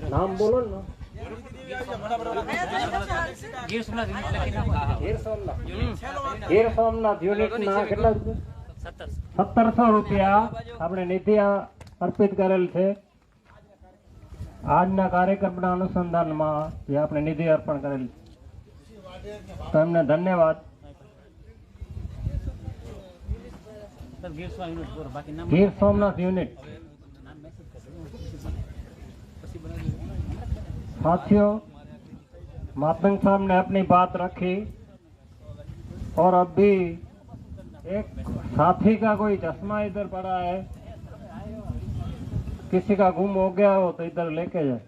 नाम बोलो ना। ગીર સોમનાથ યુનિટ ના કેટલા 1700 રૂપિયા આપણે નિધિ અર્પિત કરેલ છે આજના કાર્યક્રમના અનુસંધાનમાં જે આપણે નિધિ અર્પણ કરેલ તો એમને ધન્યવાદ। ગીર સોમનાથ यूनिट साथियों मातंग साहब ने अपनी बात रखी और अब भी एक साथी का कोई चश्मा इधर पड़ा है, किसी का गुम हो गया हो तो इधर लेके जाए।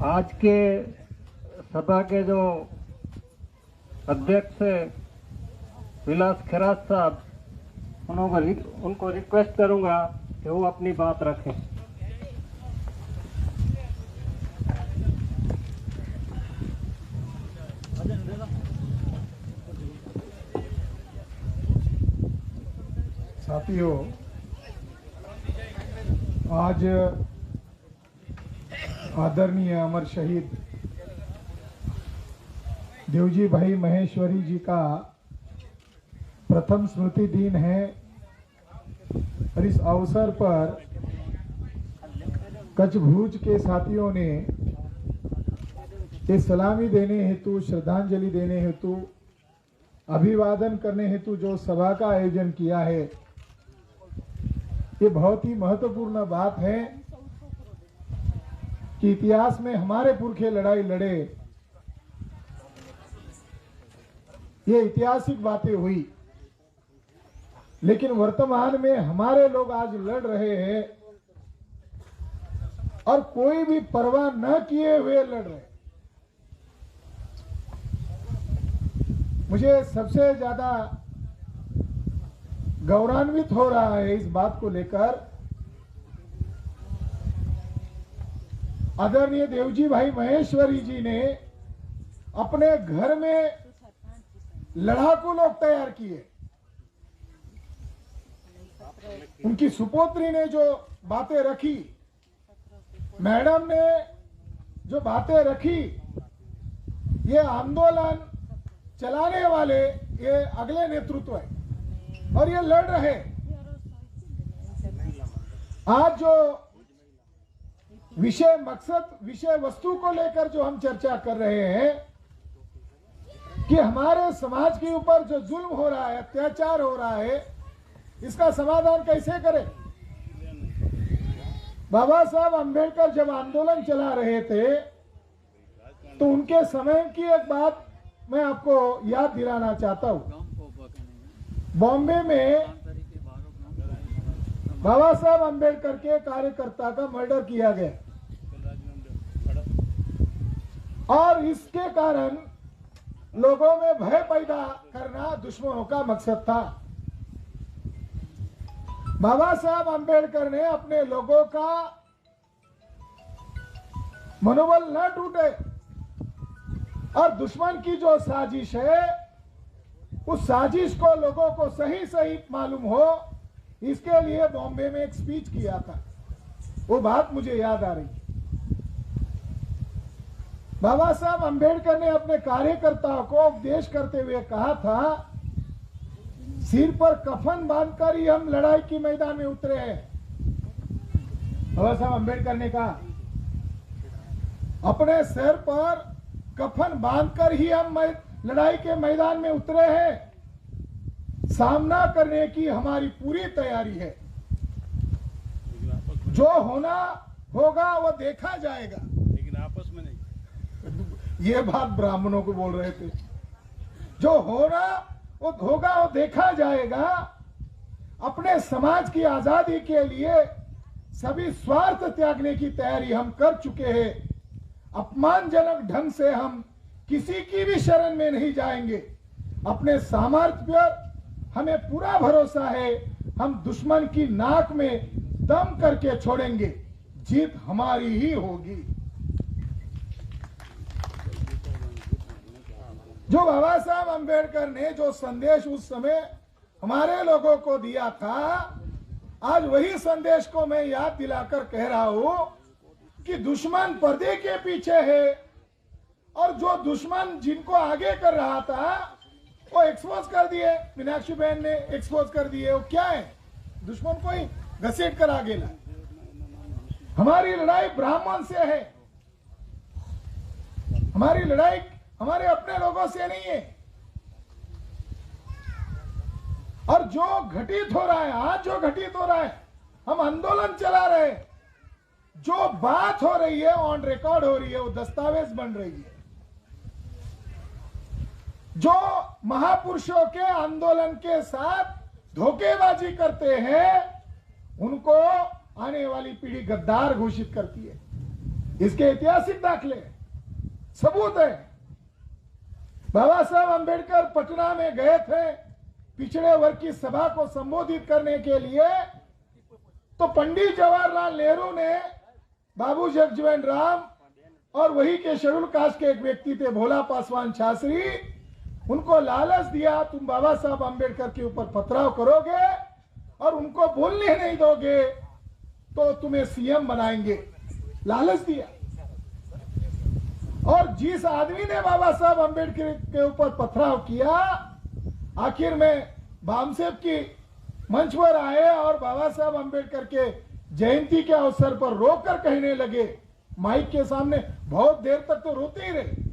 आज के सभा के जो अध्यक्ष विलास खराज साहब, उनको रिक्वेस्ट करूंगा कि वो अपनी बात रखें। साथियों, आज आदरणीय अमर शहीद देवजी भाई महेश्वरी जी का प्रथम स्मृति दिन है और इस अवसर पर कच्छ भुज के साथियों ने ये सलामी देने हेतु, श्रद्धांजलि देने हेतु, अभिवादन करने हेतु जो सभा का आयोजन किया है, ये बहुत ही महत्वपूर्ण बात है कि इतिहास में हमारे पुरखे लड़ाई लड़े, ये ऐतिहासिक बातें हुई, लेकिन वर्तमान में हमारे लोग आज लड़ रहे हैं और कोई भी परवाह न किए हुए लड़ रहे। मुझे सबसे ज्यादा गौरवान्वित हो रहा है इस बात को लेकर, आदरणीय देवजी भाई महेश्वरी जी ने अपने घर में लड़ाकू लोग तैयार किए। उनकी सुपुत्री ने जो बातें रखी, मैडम ने जो बातें रखी, ये आंदोलन चलाने वाले ये अगले नेतृत्व है और ये लड़ रहे। आज जो विषय मकसद, विषय वस्तु को लेकर जो हम चर्चा कर रहे हैं कि हमारे समाज के ऊपर जो जुल्म हो रहा है, अत्याचार हो रहा है, इसका समाधान कैसे करें। बाबा साहब अंबेडकर जब आंदोलन चला रहे थे तो उनके समय की एक बात मैं आपको याद दिलाना चाहता हूं। बॉम्बे में बाबा साहब अंबेडकर के कार्यकर्ता का मर्डर किया गया और इसके कारण लोगों में भय पैदा करना दुश्मनों का मकसद था। बाबा साहब अंबेडकर ने अपने लोगों का मनोबल न टूटे और दुश्मन की जो साजिश है, उस साजिश को लोगों को सही सही मालूम हो, इसके लिए बॉम्बे में एक स्पीच किया था। वो बात मुझे याद आ रही। बाबा साहब अंबेडकर ने अपने कार्यकर्ताओं को उपदेश करते हुए कहा था, सिर पर कफन बांधकर ही हम लड़ाई की मैदान में उतरे हैं। बाबा साहब अंबेडकर ने कहा, अपने सिर पर कफन बांधकर ही हम लड़ाई के मैदान में उतरे हैं। सामना करने की हमारी पूरी तैयारी है। जो होना होगा वो देखा जाएगा, लेकिन आपस में नहीं। ये बात ब्राह्मणों को बोल रहे थे। जो होना वो होगा, वो देखा जाएगा। अपने समाज की आजादी के लिए सभी स्वार्थ त्यागने की तैयारी हम कर चुके हैं। अपमानजनक ढंग से हम किसी की भी शरण में नहीं जाएंगे। अपने सामर्थ्य पर हमें पूरा भरोसा है। हम दुश्मन की नाक में दम करके छोड़ेंगे। जीत हमारी ही होगी। जो बाबा साहब अंबेडकर ने जो संदेश उस समय हमारे लोगों को दिया था, आज वही संदेश को मैं याद दिलाकर कह रहा हूं कि दुश्मन पर्दे के पीछे है और जो दुश्मन जिनको आगे कर रहा था वो एक्सपोज कर दिए। मीनाक्षी बहन ने एक्सपोज कर दिए। वो क्या है? दुश्मन को ही घसीट कर आगे ला। हमारी लड़ाई ब्राह्मण से है, हमारी लड़ाई हमारे अपने लोगों से नहीं है। और जो घटित हो रहा है, आज जो घटित हो रहा है, हम आंदोलन चला रहे हैं, जो बात हो रही है ऑन रिकॉर्ड हो रही है, वो दस्तावेज बन रही है। जो महापुरुषों के आंदोलन के साथ धोखेबाजी करते हैं, उनको आने वाली पीढ़ी गद्दार घोषित करती है। इसके ऐतिहासिक दाखले, सबूत है। बाबा साहब अंबेडकर पटना में गए थे पिछड़े वर्ग की सभा को संबोधित करने के लिए, तो पंडित जवाहरलाल नेहरू ने बाबू जगजीवन राम और वही के शेड्यूल कास्ट के एक व्यक्ति थे भोला पासवान शास्त्री, उनको लालच दिया, तुम बाबा साहब अंबेडकर के ऊपर पथराव करोगे और उनको बोलने नहीं दोगे तो तुम्हें सीएम बनाएंगे, लालच दिया। और जिस आदमी ने बाबा साहब अंबेडकर के ऊपर पथराव किया, आखिर में बामसेब की मंच पर आए और बाबा साहब अंबेडकर के जयंती के अवसर पर रोकर कहने लगे, माइक के सामने बहुत देर तक तो रोते ही रहे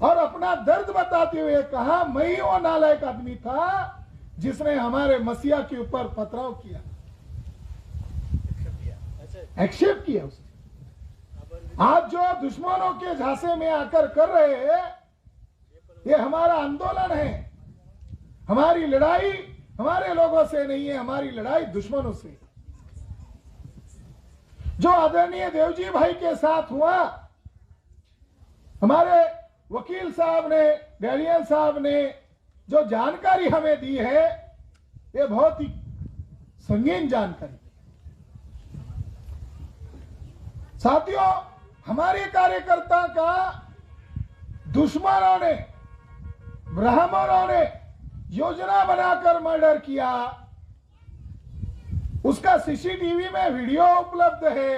और अपना दर्द बताते हुए कहा, मैं ही वो नालायक आदमी था जिसने हमारे मसीहा के ऊपर पथराव किया, एक्सेप्ट किया उसने। आज जो दुश्मनों के झांसे में आकर कर रहे हैं, ये हमारा आंदोलन है। हमारी लड़ाई हमारे लोगों से नहीं है, हमारी लड़ाई दुश्मनों से। जो आदरणीय देवजी भाई के साथ हुआ, हमारे वकील साहब ने, डैलियन साहब ने जो जानकारी हमें दी है, ये बहुत ही संगीन जानकारी। साथियों, हमारे कार्यकर्ता का दुश्मनों ने, ब्राह्मणों ने योजना बनाकर मर्डर किया। उसका सीसीटीवी में वीडियो उपलब्ध है।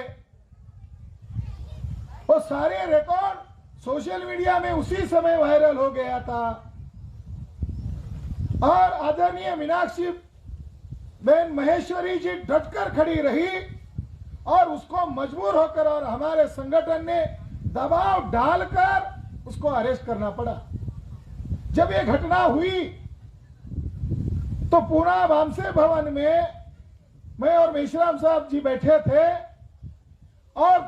वो सारे रिकॉर्ड सोशल मीडिया में उसी समय वायरल हो गया था और आदरणीय मीनाक्षी बहन महेश्वरी जी डटकर खड़ी रही और उसको मजबूर होकर और हमारे संगठन ने दबाव डालकर उसको अरेस्ट करना पड़ा। जब ये घटना हुई तो पूना वामसे भवन में मैं और मेश्राम साहब जी बैठे थे और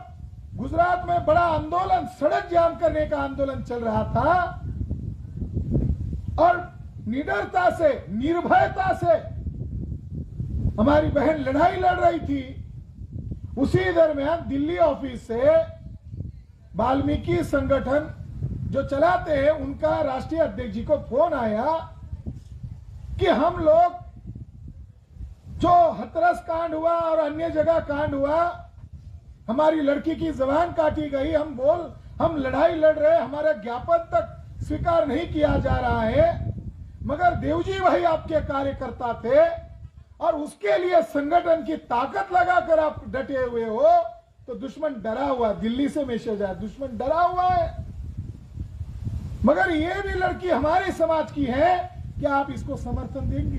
गुजरात में बड़ा आंदोलन, सड़क जाम करने का आंदोलन चल रहा था और निडरता से, निर्भयता से हमारी बहन लड़ाई लड़ रही थी। उसी दरमियान दिल्ली ऑफिस से वाल्मीकि संगठन जो चलाते हैं, उनका राष्ट्रीय अध्यक्ष जी को फोन आया कि हम लोग, जो हथरस कांड हुआ और अन्य जगह कांड हुआ, हमारी लड़की की जबान काटी गई, हम लड़ाई लड़ रहे, हमारा ज्ञापन तक स्वीकार नहीं किया जा रहा है, मगर देवजी भाई आपके कार्यकर्ता थे और उसके लिए संगठन की ताकत लगाकर आप डटे हुए हो, तो दुश्मन डरा हुआ, दिल्ली से मैसेज आया, दुश्मन डरा हुआ है। मगर ये भी लड़की हमारे समाज की है, क्या आप इसको समर्थन देंगे?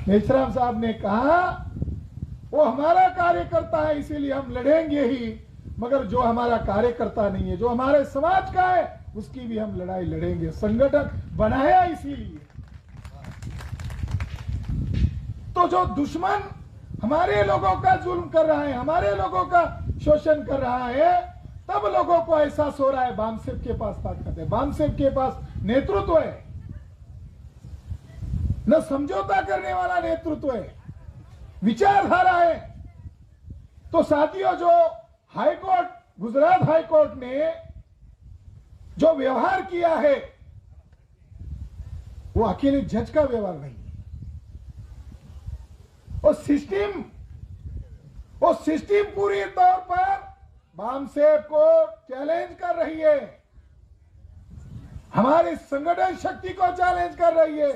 मेश्राम साहब ने कहा, वो हमारा कार्यकर्ता है इसीलिए हम लड़ेंगे ही, मगर जो हमारा कार्यकर्ता नहीं है, जो हमारे समाज का है, उसकी भी हम लड़ाई लड़ेंगे। संगठन बनाया इसीलिए। तो जो दुश्मन हमारे लोगों का जुल्म कर रहा है, हमारे लोगों का शोषण कर रहा है, तब लोगों को एहसास हो रहा है बामसेब के पास ताकत है, बामसेब के पास नेतृत्व है, न समझौता करने वाला नेतृत्व है, विचारधारा है। तो साथियों, जो हाईकोर्ट, गुजरात हाईकोर्ट ने जो व्यवहार किया है, वो अकेले जज का व्यवहार नहीं है, वो सिस्टम पूरी तौर पर बामसेब को चैलेंज कर रही है। हमारे संगठन शक्ति को चैलेंज कर रही है।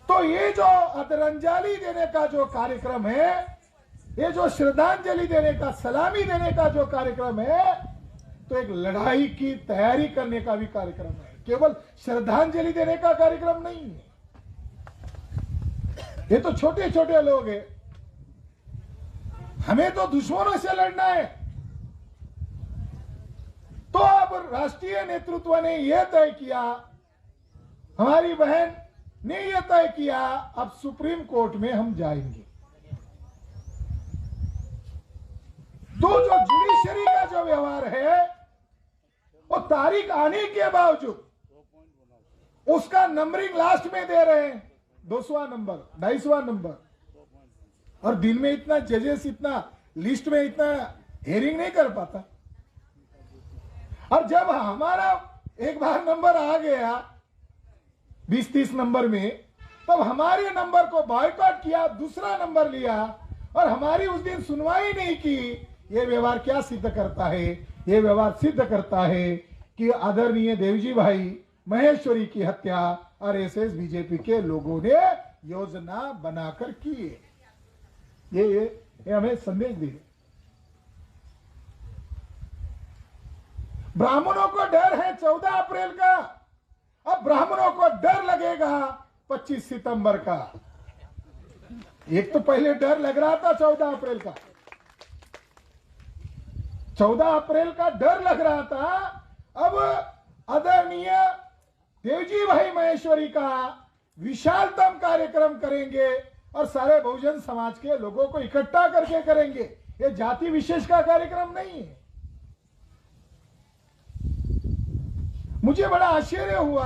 तो ये जो आदरांजलि देने का जो कार्यक्रम है, ये जो श्रद्धांजलि देने का, सलामी देने का जो कार्यक्रम है, तो एक लड़ाई की तैयारी करने का भी कार्यक्रम है, केवल श्रद्धांजलि देने का कार्यक्रम नहीं है। ये तो छोटे छोटे लोग हैं, हमें तो दुश्मनों से लड़ना है। तो अब राष्ट्रीय नेतृत्व ने यह तय किया, हमारी बहन ने यह तय किया, अब सुप्रीम कोर्ट में हम जाएंगे। तो जो जुडिशरी का जो व्यवहार है, वो तारीख आने के बावजूद उसका नंबरिंग लास्ट में दे रहे हैं, 200वां नंबर, 250वां नंबर। और दिन में इतना जजेस, इतना लिस्ट में इतना हेयरिंग नहीं कर पाता। और जब हमारा एक बार नंबर आ गया 20-30 नंबर में, तब हमारे नंबर को बॉयकॉट किया, दूसरा नंबर लिया और हमारी उस दिन सुनवाई नहीं की। यह व्यवहार क्या सिद्ध करता है? यह व्यवहार सिद्ध करता है कि आदरणीय देवजी भाई महेश्वरी की हत्या आरएसएस बीजेपी के लोगों ने योजना बनाकर की है। ये हमें संदेश दिए। ब्राह्मणों को डर है 14 अप्रैल का, अब ब्राह्मणों को डर लगेगा 25 सितंबर का। एक तो पहले डर लग रहा था 14 अप्रैल का, 14 अप्रैल का डर लग रहा था। अब आदरणीय देवजी भाई महेश्वरी का विशालतम कार्यक्रम करेंगे और सारे बहुजन समाज के लोगों को इकट्ठा करके करेंगे। ये जाति विशेष का कार्यक्रम नहीं है। मुझे बड़ा आश्चर्य हुआ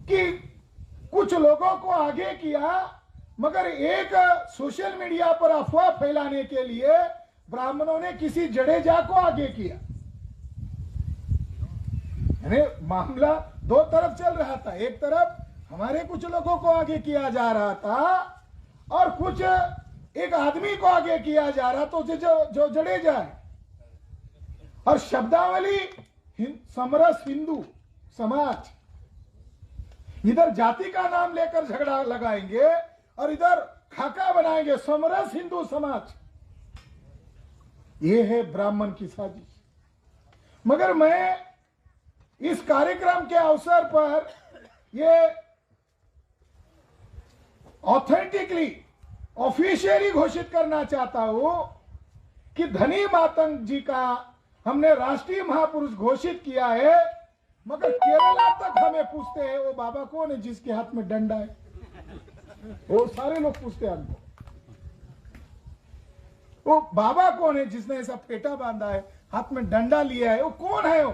कि कुछ लोगों को आगे किया, मगर एक सोशल मीडिया पर अफवाह फैलाने के लिए ब्राह्मणों ने किसी जडेजा को आगे किया। मामला दो तरफ चल रहा था, एक तरफ हमारे कुछ लोगों को आगे किया जा रहा था और कुछ एक आदमी को आगे किया जा रहा, तो जो जडेजा है। और शब्दावली समरस हिंदू समाज, इधर जाति का नाम लेकर झगड़ा लगाएंगे और इधर खाका बनाएंगे समरस हिंदू समाज। ये है ब्राह्मण की साजिश। मगर मैं इस कार्यक्रम के अवसर पर ये ऑथेंटिकली ऑफिशियली घोषित करना चाहता हूं कि धनी मातंग जी का हमने राष्ट्रीय महापुरुष घोषित किया है, मगर केरला तक हमें पूछते हैं वो बाबा कौन है जिसके हाथ में डंडा है। वो सारे लोग पूछते हैं हमको, वो बाबा कौन है जिसने ऐसा फेटा बांधा है, हाथ में डंडा लिया है, वो कौन है वो?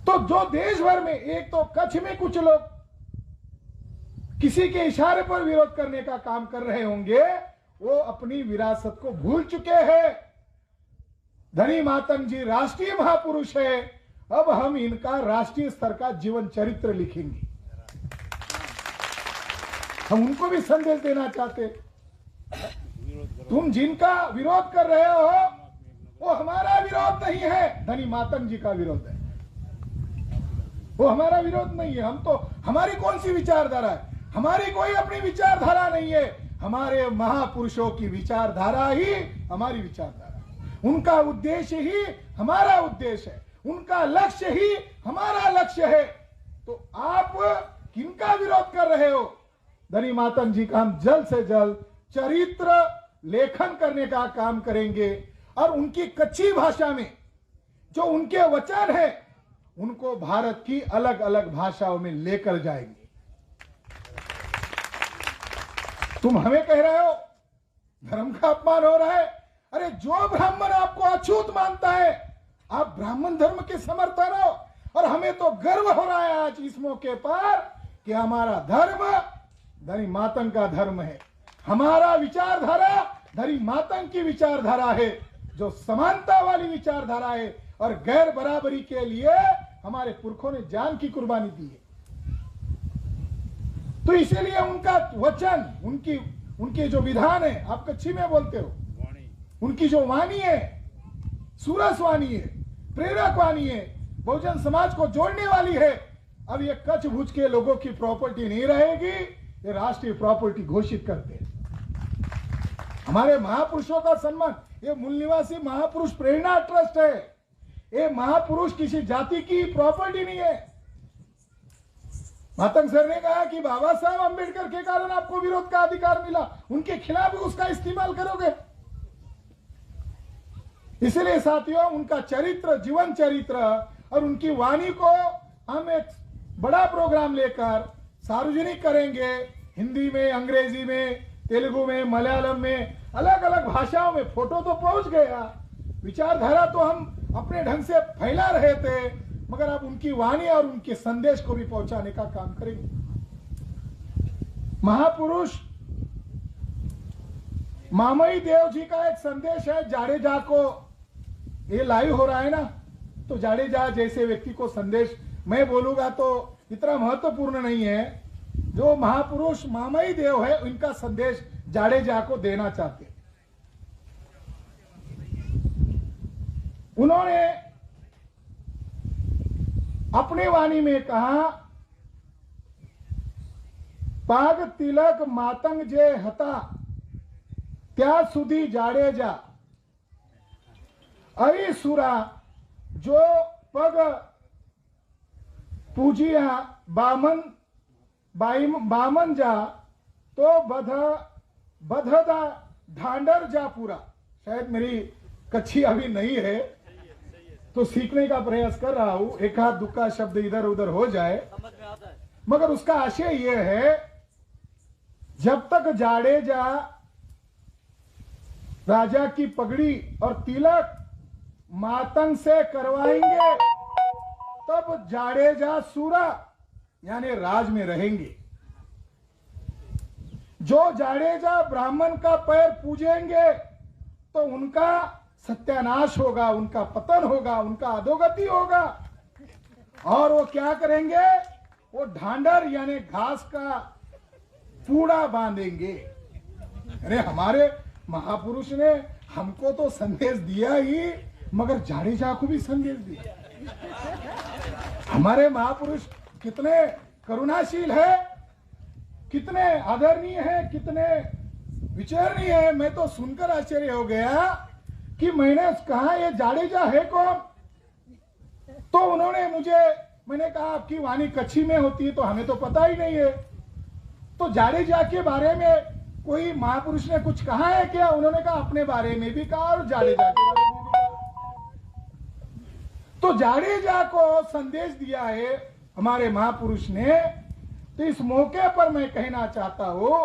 तो जो देश भर में, एक तो कच्छ में कुछ लोग किसी के इशारे पर विरोध करने का काम कर रहे होंगे, वो अपनी विरासत को भूल चुके हैं। धनी मातंग जी राष्ट्रीय महापुरुष है, अब हम इनका राष्ट्रीय स्तर का जीवन चरित्र लिखेंगे। हम उनको भी संदेश देना चाहते, तुम जिनका विरोध कर रहे हो वो हमारा विरोध नहीं है, धनी मातंग जी का विरोध है, वो हमारा विरोध नहीं है। हम तो, हमारी कौन सी विचारधारा है? हमारी कोई अपनी विचारधारा नहीं है, हमारे महापुरुषों की विचारधारा ही हमारी विचारधारा है। उनका उद्देश्य ही हमारा उद्देश्य है, उनका लक्ष्य ही हमारा लक्ष्य है। तो आप किनका विरोध कर रहे हो? धनी मातंग जी का हम जल्द से जल्द चरित्र लेखन करने का काम करेंगे और उनकी कच्ची भाषा में जो उनके वचन है उनको भारत की अलग अलग भाषाओं में लेकर जाएंगे। तुम हमें कह रहे हो धर्म का अपमान हो रहा है, अरे जो ब्राह्मण आपको अछूत मानता है, आप ब्राह्मण धर्म के समर्थन हो। और हमें तो गर्व हो रहा है आज इस मौके पर कि हमारा धर्म धनी मातंग का धर्म है, हमारा विचारधारा धनी मातंग की विचारधारा है, जो समानता वाली विचारधारा है और गैर बराबरी के लिए हमारे पुरखों ने जान की कुर्बानी दी है। तो इसीलिए उनका वचन, उनके जो विधान है, आप कच्छी में बोलते हो, उनकी जो वाणी है, सूरस वाणी है, प्रेरक वाणी है, बहुजन समाज को जोड़ने वाली है। अब ये कच्छ भुज के लोगों की प्रॉपर्टी नहीं रहेगी, ये राष्ट्रीय प्रॉपर्टी घोषित करते हैं। हमारे महापुरुषों का सम्मान, ये मूल निवासी महापुरुष प्रेरणा ट्रस्ट है। ये महापुरुष किसी जाति की प्रॉपर्टी नहीं है। मातंग सर ने कहा कि बाबा साहब अंबेडकर के कारण आपको विरोध का अधिकार मिला, उनके खिलाफ भी उसका इस्तेमाल करोगे। इसलिए साथियों, उनका चरित्र, जीवन चरित्र और उनकी वाणी को हम एक बड़ा प्रोग्राम लेकर सार्वजनिक करेंगे। हिंदी में, अंग्रेजी में, तेलुगु में, मलयालम में, अलग अलग भाषाओं में। फोटो तो पहुंच गया, विचारधारा तो हम अपने ढंग से फैला रहे थे, मगर अब उनकी वाणी और उनके संदेश को भी पहुंचाने का काम करेंगे। महापुरुष मामई देव जी का एक संदेश है जाडेजा को। ये लाइव हो रहा है ना, तो जाडेजा जैसे व्यक्ति को संदेश मैं बोलूंगा तो इतना महत्वपूर्ण नहीं है। जो महापुरुष मामई देव है, उनका संदेश जाडेजा को देना चाहते। उन्होंने अपनी वाणी में कहा, पाग तिलक मातंग जे हता त्या सुधी जाडेजा अई सुरा जो पग पूजिया बामन जा तो बधदा ढांडर जा पूरा। शायद मेरी कच्छी अभी नहीं है तो सीखने का प्रयास कर रहा हूं, एक आध दुक्का शब्द इधर उधर हो जाए, मगर उसका आशय यह है, जब तक जाडेजा राजा की पगड़ी और तिलक मातंग से करवाएंगे तब जाडेजा सूरा यानी राज में रहेंगे। जो जाडेजा ब्राह्मण का पैर पूजेंगे तो उनका सत्यानाश होगा, उनका पतन होगा, उनका अधोगति होगा। और वो क्या करेंगे, वो ढांडर यानी घास का पूड़ा बांधेंगे। अरे हमारे महापुरुष ने हमको तो संदेश दिया ही, मगर जाडेजा को भी संदेश दिया। हमारे महापुरुष कितने करुणाशील है, कितने आदरणीय है, कितने विचारणीय है। मैं तो सुनकर आश्चर्य हो गया कि मैंने कहा ये जाडेजा है कौन, तो उन्होंने मैंने कहा आपकी वाणी कच्छी में होती है तो हमें तो पता ही नहीं है। तो जाडेजा के बारे में कोई महापुरुष ने कुछ कहा है क्या? उन्होंने कहा अपने बारे में भी कहा और जाडेजा के बारे में भी कहा। तो जाडेजा को संदेश दिया है हमारे महापुरुष ने। तो इस मौके पर मैं कहना चाहता हूं,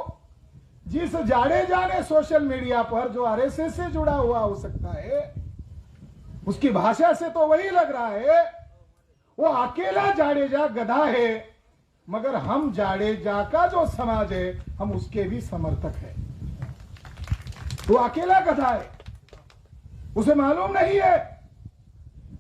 जिस जाडेजा ने सोशल मीडिया पर, जो आरएसएस से जुड़ा हुआ हो सकता है, उसकी भाषा से तो वही लग रहा है वो अकेला जाडेजा गधा है, मगर हम जाडेजा का जो समाज है हम उसके भी समर्थक हैं। वो अकेला गधा है, उसे मालूम नहीं है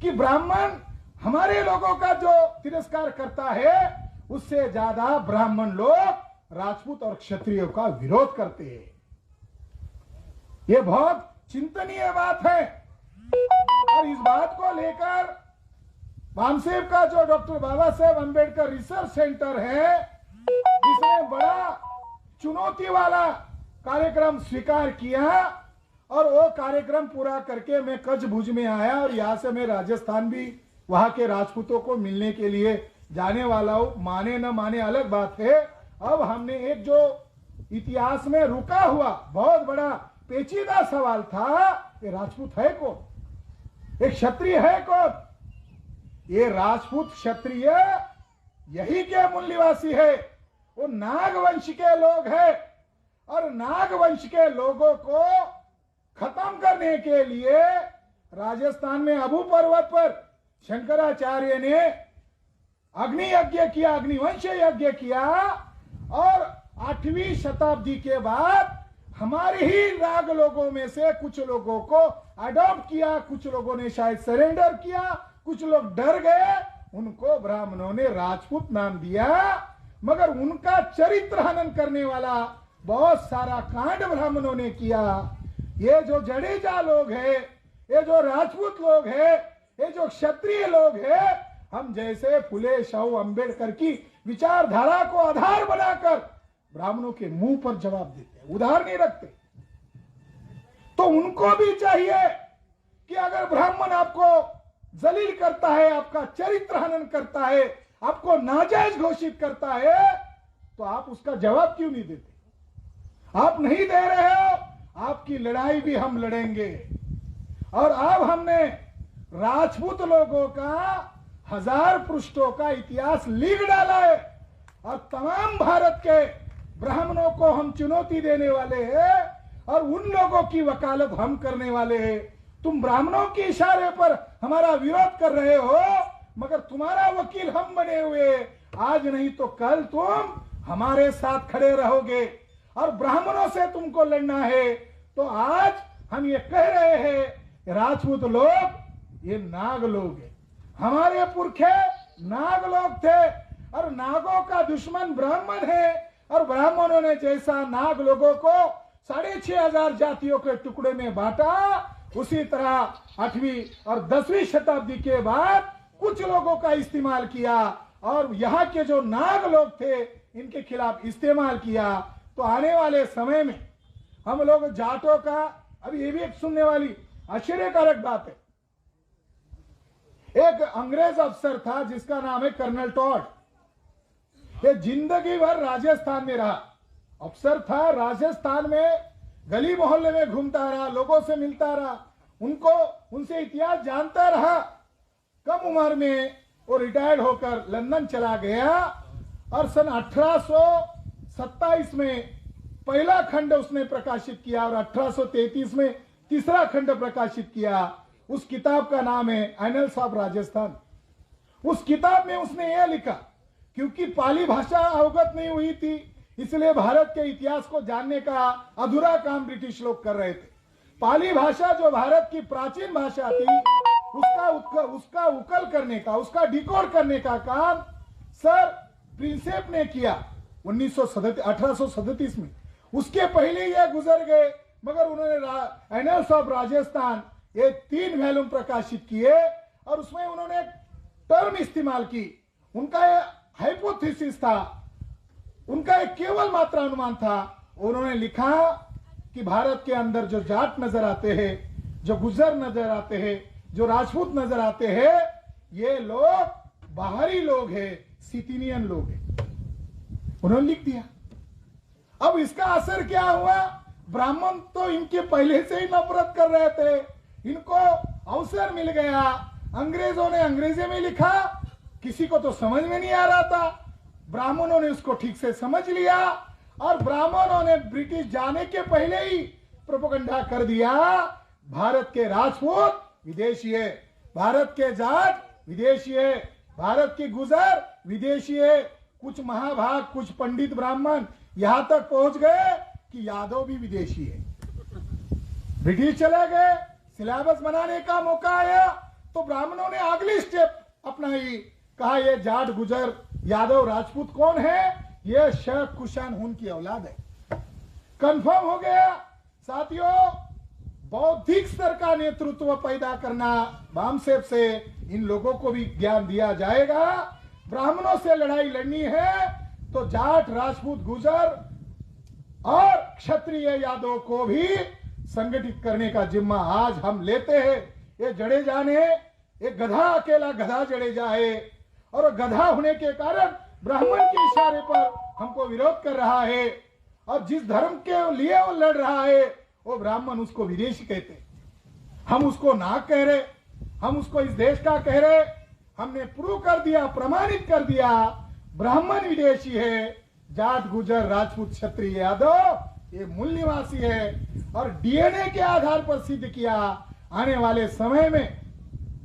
कि ब्राह्मण हमारे लोगों का जो तिरस्कार करता है उससे ज्यादा ब्राह्मण लोग राजपूत और क्षत्रियों का विरोध करते हैं। ये बहुत चिंतनीय बात है। और इस बात को लेकर बामसेव का जो doctor Baba Saheb Ambedkar research centre है, जिसने बड़ा चुनौती वाला कार्यक्रम स्वीकार किया, और वो कार्यक्रम पूरा करके मैं कच्छ भुज में आया और यहां से मैं राजस्थान भी वहां के राजपूतों को मिलने के लिए जाने वाला हूं। माने न माने अलग बात है। अब हमने एक जो इतिहास में रुका हुआ बहुत बड़ा पेचीदा सवाल था, ये राजपूत है कौन, एक क्षत्रिय है कौन? ये राजपूत क्षत्रिय यही के मूल निवासी है, वो नागवंश के लोग हैं। और नागवंश के लोगों को खत्म करने के लिए राजस्थान में अबू पर्वत पर शंकराचार्य ने अग्नि यज्ञ किया, अग्निवंश यज्ञ किया। और 8वीं शताब्दी के बाद हमारे ही नाग लोगों में से कुछ लोगों को अडॉप्ट किया, कुछ लोगों ने शायद सरेंडर किया, कुछ लोग डर गए, उनको ब्राह्मणों ने राजपूत नाम दिया। मगर उनका चरित्र हनन करने वाला बहुत सारा कांड ब्राह्मणों ने किया। ये जो जडेजा लोग हैं, ये जो राजपूत लोग हैं, ये जो क्षत्रिय लोग हैं, हम जैसे फुले शाहू अंबेडकर की विचारधारा को आधार बनाकर ब्राह्मणों के मुंह पर जवाब देते हैं, उधार नहीं रखते। तो उनको भी चाहिए कि अगर ब्राह्मण आपको जलील करता है, आपका चरित्र हनन करता है, आपको नाजायज घोषित करता है, तो आप उसका जवाब क्यों नहीं देते? आप नहीं दे रहे हो, आपकी लड़ाई भी हम लड़ेंगे। और अब हमने राजपूत लोगों का 1000 पृष्ठों का इतिहास लिख डाला है और तमाम भारत के ब्राह्मणों को हम चुनौती देने वाले हैं और उन लोगों की वकालत हम करने वाले हैं। तुम ब्राह्मणों के इशारे पर हमारा विरोध कर रहे हो, मगर तुम्हारा वकील हम बने हुए, आज नहीं तो कल तुम हमारे साथ खड़े रहोगे और ब्राह्मणों से तुमको लड़ना है। तो आज हम ये कह रहे हैं, राजपूत लोग ये नाग लोग हैं, हमारे पुरखे नाग लोग थे और नागों का दुश्मन ब्राह्मण है। और ब्राह्मणों ने जैसा नाग लोगों को 6500 जातियों के टुकड़े में बांटा, उसी तरह 8वीं और 10वीं शताब्दी के बाद कुछ लोगों का इस्तेमाल किया और यहाँ के जो नाग लोग थे इनके खिलाफ इस्तेमाल किया। तो आने वाले समय में हम लोग जाटों का, अभी ये भी एक सुनने वाली आश्चर्यकारक बात है, एक अंग्रेज अफसर था जिसका नाम है कर्नल टॉड। ये जिंदगी भर राजस्थान में रहा, अफसर था, राजस्थान में गली मोहल्ले में घूमता रहा, लोगों से मिलता रहा, उनसे इतिहास जानता रहा। कम उम्र में वो रिटायर्ड होकर लंदन चला गया और सन 1827 में पहला खंड उसने प्रकाशित किया और 1833 में तीसरा खंड प्रकाशित किया। उस किताब का नाम है एनल्स ऑफ राजस्थान। उस किताब में उसने यह लिखा, क्योंकि पाली भाषा अवगत नहीं हुई थी, इसलिए भारत के इतिहास को जानने का अधूरा काम ब्रिटिश लोग कर रहे थे। पाली भाषा जो भारत की प्राचीन भाषा थी, उसका उकल करने का, उसका डिकोड करने का काम सर प्रिंसेप ने किया 1837 में। उसके पहले यह गुजर गए, मगर उन्होंने एनल्स ऑफ राजस्थान ये 3 वॉल्यूम प्रकाशित किए और उसमें उन्होंने एक टर्म इस्तेमाल की। उनका ये हाइपोथेसिस था, उनका एक केवल मात्रा अनुमान था। उन्होंने लिखा कि भारत के अंदर जो जाट नजर आते हैं, जो गुजर नजर आते हैं, जो राजपूत नजर आते हैं, ये लोग बाहरी लोग हैं, सिथिनियन लोग हैं, उन्होंने लिख दिया। अब इसका असर क्या हुआ? ब्राह्मण तो इनके पहले से ही नफरत कर रहे थे, इनको अवसर मिल गया। अंग्रेजों ने अंग्रेजी में लिखा, किसी को तो समझ में नहीं आ रहा था, ब्राह्मणों ने उसको ठीक से समझ लिया और ब्राह्मणों ने ब्रिटिश जाने के पहले ही प्रोपेगेंडा कर दिया, भारत के राजपूत विदेशी है, भारत के जाट विदेशी है, भारत की गुजर विदेशी है। कुछ महाभाग, कुछ पंडित ब्राह्मण यहां तक पहुंच गए कि यादव भी विदेशी है। ब्रिटिश चले गए, सिलेबस बनाने का मौका आया तो ब्राह्मणों ने अगली स्टेप अपनाई, कहा ये जाट गुजर यादव राजपूत कौन है? ये शेख कुशान हुन की औलाद है। कंफर्म हो गया। साथियों, बौद्धिक स्तर का नेतृत्व पैदा करना, बामसेब से इन लोगों को भी ज्ञान दिया जाएगा। ब्राह्मणों से लड़ाई लड़नी है तो जाट, राजपूत, गुजर और क्षत्रिय यादव को भी संगठित करने का जिम्मा आज हम लेते हैं। ये जडेजा ने, एक गधा, अकेला गधा जडेजा है और गधा होने के कारण ब्राह्मण के इशारे पर हमको विरोध कर रहा है और जिस धर्म के लिए वो लड़ रहा है वो ब्राह्मण उसको विदेशी कहते। हम उसको नाग कह रहे, हम उसको इस देश का कह रहे। हमने प्रूव कर दिया, प्रमाणित कर दिया, ब्राह्मण विदेशी है, जाट, गुजर, राजपूत, क्षत्रिय, यादव ये मूल निवासी है। और डीएनए के आधार पर सिद्ध किया। आने वाले समय में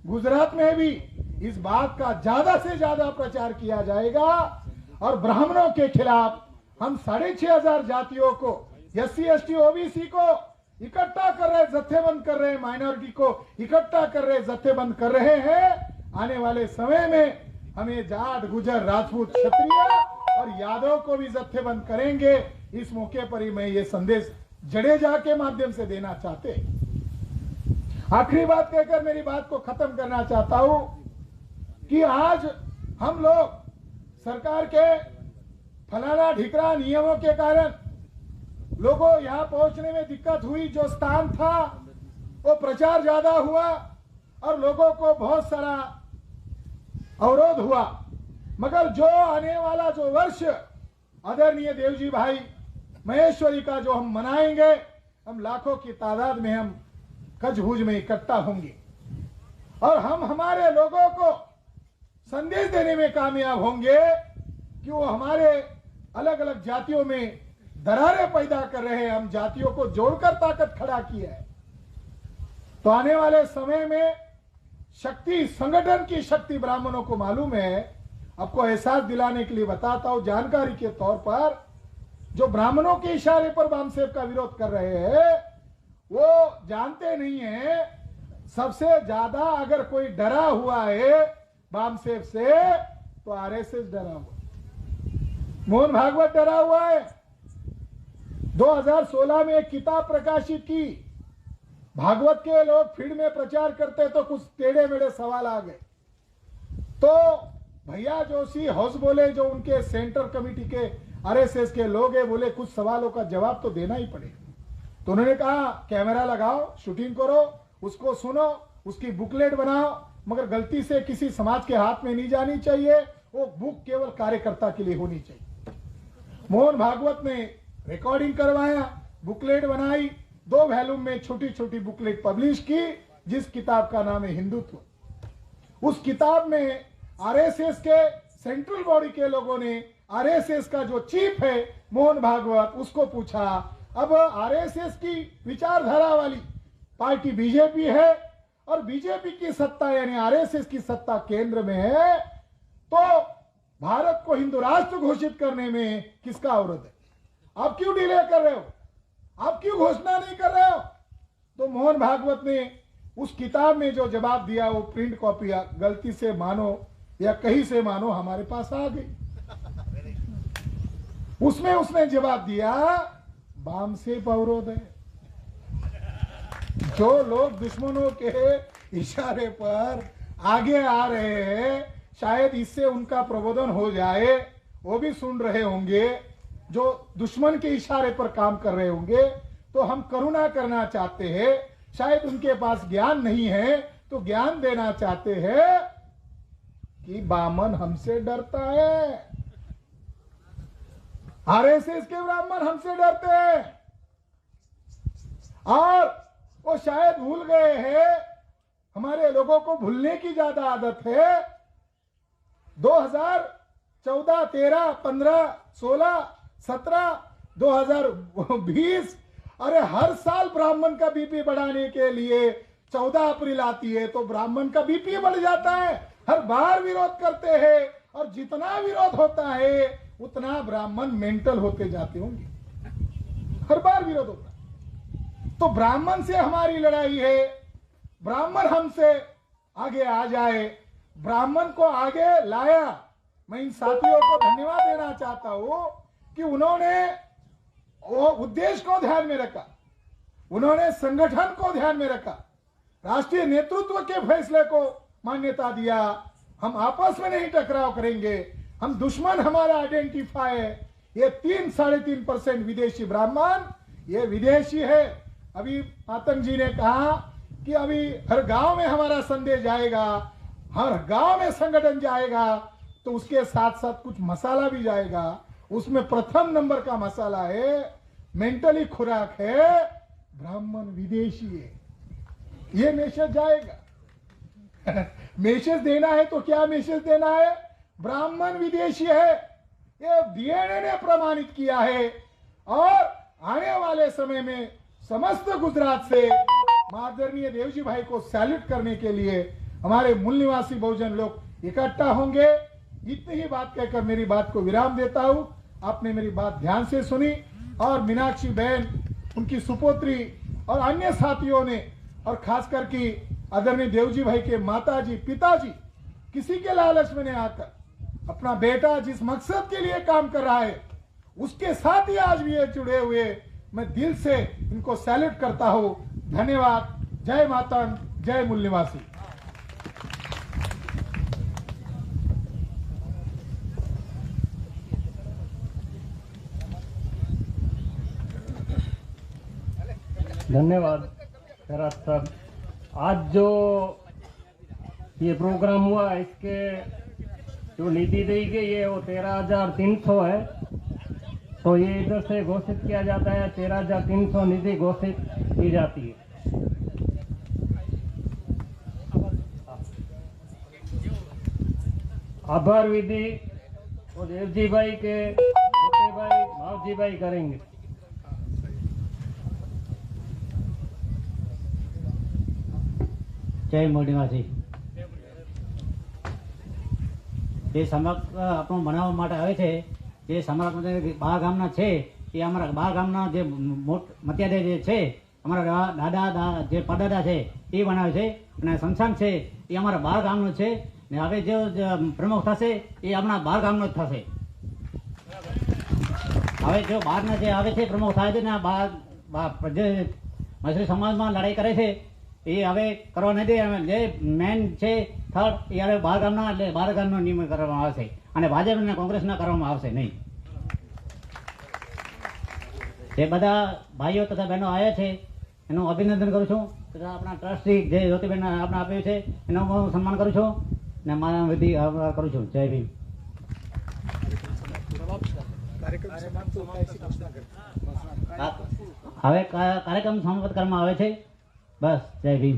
गुजरात में भी इस बात का ज्यादा से ज्यादा प्रचार किया जाएगा और ब्राह्मणों के खिलाफ हम 6500 जातियों को, SC, ST, OBC को इकट्ठा कर रहे, जत्थेबंद कर रहे, माइनॉरिटी को इकट्ठा कर रहे, जत्थेबंद कर रहे हैं। आने वाले समय में हमें जाट, गुजर, राजपूत, क्षत्रिय और यादव को भी जत्थेबंद करेंगे। इस मौके पर ही मैं ये संदेश जडेजा के माध्यम से देना चाहते। आखिरी बात कहकर मेरी बात को खत्म करना चाहता हूं कि आज हम लोग सरकार के फलाना ढिकरा नियमों के कारण लोगों यहां पहुंचने में दिक्कत हुई। जो स्थान था वो प्रचार ज्यादा हुआ और लोगों को बहुत सारा अवरोध हुआ, मगर जो आने वाला जो वर्ष आदरणीय देवजी भाई महेश्वरी का जो हम मनाएंगे, हम लाखों की तादाद में हम कचभुज में इकट्ठा होंगे और हम हमारे लोगों को संदेश देने में कामयाब होंगे कि वो हमारे अलग अलग जातियों में दरारें पैदा कर रहे हैं, हम जातियों को जोड़कर ताकत खड़ा किया है। तो आने वाले समय में शक्ति, संगठन की शक्ति ब्राह्मणों को मालूम है। आपको एहसास दिलाने के लिए बताता हूं, जानकारी के तौर पर जो ब्राह्मणों के इशारे पर बामसेव का विरोध कर रहे हैं वो जानते नहीं है सबसे ज्यादा अगर कोई डरा हुआ है बामसेव से तो आरएसएस डरा हुआ, मोहन भागवत डरा हुआ है। 2016 में एक किताब प्रकाशित की, भागवत के लोग फील्ड में प्रचार करते तो कुछ टेढ़े मेढ़े सवाल आ गए, तो भैया जोशी हौस बोले, जो उनके सेंटर कमेटी के आरएसएस के लोग हैं, बोले कुछ सवालों का जवाब तो देना ही पड़ेगा। तो उन्होंने कहा कैमरा लगाओ, शूटिंग करो, उसको सुनो, उसकी बुकलेट बनाओ, मगर गलती से किसी समाज के हाथ में नहीं जानी चाहिए, वो बुक केवल कार्यकर्ता के लिए होनी चाहिए। मोहन भागवत ने रिकॉर्डिंग करवाया, बुकलेट बनाई, 2 वॉल्यूम में छोटी छोटी बुकलेट पब्लिश की, जिस किताब का नाम है हिंदुत्व। उस किताब में आरएसएस के सेंट्रल बॉडी के लोगों ने आरएसएस का जो चीफ है मोहन भागवत, उसको पूछा अब आरएसएस की विचारधारा वाली पार्टी बीजेपी है और बीजेपी की सत्ता यानी आरएसएस की सत्ता केंद्र में है, तो भारत को हिंदू राष्ट्र घोषित करने में किसका अवरोध है? आप क्यों डिले कर रहे हो? आप क्यों घोषणा नहीं कर रहे हो? तो मोहन भागवत ने उस किताब में जो जवाब दिया वो प्रिंट कॉपी गलती से मानो या कहीं से मानो हमारे पास आ गई। उसमें उसने जवाब दिया बामसेव अवरोध है। जो लोग दुश्मनों के इशारे पर आगे आ रहे हैं, शायद इससे उनका प्रबोधन हो जाए, वो भी सुन रहे होंगे, जो दुश्मन के इशारे पर काम कर रहे होंगे, तो हम करुणा करना चाहते हैं, शायद उनके पास ज्ञान नहीं है तो ज्ञान देना चाहते हैं कि बामन हमसे डरता है, आरएसएस के ब्राह्मण हमसे डरते हैं और वो शायद भूल गए हैं, हमारे लोगों को भूलने की ज्यादा आदत है। 2014, 13, 15, 16, 17, 2020, अरे हर साल ब्राह्मण का बीपी बढ़ाने के लिए 14 अप्रैल आती है तो ब्राह्मण का बीपी बढ़ जाता है। हर बार विरोध करते हैं और जितना विरोध होता है उतना ब्राह्मण मेंटल होते जाते होंगे, हर बार विरोध होता है। तो ब्राह्मण से हमारी लड़ाई है, ब्राह्मण हमसे आगे आ जाए, ब्राह्मण को आगे लाया। मैं इन साथियों को धन्यवाद देना चाहता हूं कि उन्होंने वो उद्देश्य को ध्यान में रखा, उन्होंने संगठन को ध्यान में रखा, राष्ट्रीय नेतृत्व के फैसले को मान्यता दिया। हम आपस में नहीं टकराव करेंगे, हम दुश्मन हमारा आइडेंटिफाई है, ये 3-3.5% विदेशी ब्राह्मण, ये विदेशी है। अभी आतंक जी ने कहा कि अभी हर गांव में हमारा संदेश जाएगा, हर गांव में संगठन जाएगा, तो उसके साथ साथ कुछ मसाला भी जाएगा। उसमें प्रथम नंबर का मसाला है, मेंटली खुराक है, ब्राह्मण विदेशी है, ये मैसेज जाएगा। मैसेज देना है तो क्या मैसेज देना है? ब्राह्मण विदेशी है, ये डीएनए ने प्रमाणित किया है। और आने वाले समय में समस्त गुजरात से आदरणीय देवजी भाई को सैल्यूट करने के लिए हमारे मूल निवासी बहुजन लोग इकट्ठा होंगे। इतनी ही बात कहकर मेरी बात को विराम देता हूं। आपने मेरी बात ध्यान से सुनी और मीनाक्षी बहन, उनकी सुपुत्री और अन्य साथियों ने, और खास करके आदरणीय देवजी भाई के माताजी, पिताजी, किसी के लालच में नहीं आकर अपना बेटा जिस मकसद के लिए काम कर रहा है उसके साथ ही आज भी ये जुड़े हुए, मैं दिल से इनको सैल्यूट करता हूं। धन्यवाद। जय मातंग, जय मूल निवासी। धन्यवाद खैरात साहब। आज जो ये प्रोग्राम हुआ इसके जो निधि दी गई है वो 13,300 है। तो ये इधर से घोषित किया जाता है, 13,300 निधि घोषित की जाती है। आभार विधि वो देवजी भाई के छोटे भाई भावजी भाई करेंगे। જય મોડીવાસી। જે સમક આપણું બનાવવા માટે આવે છે, જે સમક બા ગામના છે એ અમારા બા ગામના જે મત્યાદે જે છે અમારા દાદા જે પરદાદા છે એ બનાવે છે, અને સંસાન છે એ અમારા બા ગામનો છે, ને હવે જે પ્રમુખ થશે એ આપણા બા ગામનો જ થશે। હવે જો બહારના જે આવે છે પ્રમુખ થાય છે ને જે મછલી સમાજમાં લડાઈ કરે છે એ હવે કરવા નહીં દે। જે મેન છે થર્ડ એ હવે બહાર ગામના એટલે બહાર ગામનો નિયમન કરવામાં આવશે, અને ભાજપ અને કોંગ્રેસના કરવામાં આવશે નહીં। જે બધા ભાઈઓ તથા બહેનો આવ્યા છે એનું અભિનંદન કરું છું, તથા આપણા ટ્રસ્ટી જે જ્યોતિબેન આપણે આપ્યું છે એનું હું સન્માન કરું છું અને મારા વિધિ આભાર કરું છું। જય ભીમ। હવે કાર્યક્રમ સમાપ્ત કરવામાં આવે છે। બસ, જય ભીમ।